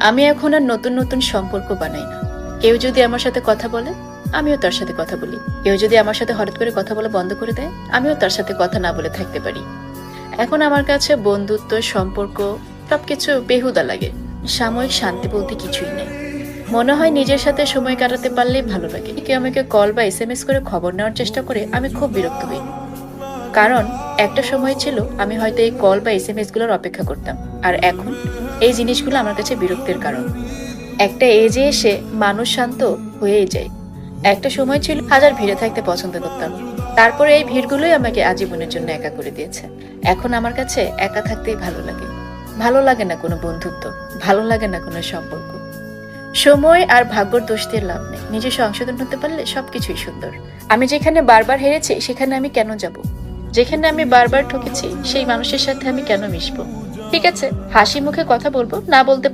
আমি এখন আর নতুন নতুন সম্পর্ক বানাই না। কেউ যদি আমার সাথে কথা বলে, আমিও তার সাথে কথা বলি। কেউ যদি আমার সাথে হঠাৎ করে কথা বলা বন্ধ করে দেয়, আমিও তার সাথে কথা না বলে থাকতে পারি। এখন আমার কাছে বন্ধুত্ব, সম্পর্ক সবকিছু বেহুদা লাগে। সাময়িক শান্তি বলতে কিছুই নেই। মনে হয় নিজের সাথে সময় কাটাতে পারলেই ভালো লাগে। কেউ আমাকে কল বা SMS করে খবর নেওয়ার চেষ্টা করে আমি খুব বিরক্ত হই। কারণ একটা সময় ছিল আমি হয়তো এই কল বা SMS গুলোর অপেক্ষা করতাম, আর এখন এই জিনিসগুলো আমার কাছে বিরক্তির কারণ। একটা এজে এসে মানুষ শান্ত হয়েই যায়। একটা সময় ছিল হাজার ভিড়ে থাকতে পছন্দ করতাম, তারপরে এই ভিড়গুলোই আমাকে আজীবনের জন্য একা করে দিয়েছে। এখন আমার কাছে একা থাকতেই ভালো লাগে। ভালো লাগে না কোনো বন্ধুত্ব, ভালো লাগে না কোনো সম্পর্ক। সময় আর ভাগ্যর দোষ দিয়ে লাভ নেই, নিজে সংশোধন হতে পারলে সবকিছুই সুন্দর। আমি যেখানে বারবার হেরেছি সেখানে আমি কেন যাব? যেখানে আমি বারবার ঠকেছি সেই মানুষের সাথে আমি কেন মিশবো? ঠিক আছে, হাসি মুখে কথা বলবো, না বলতে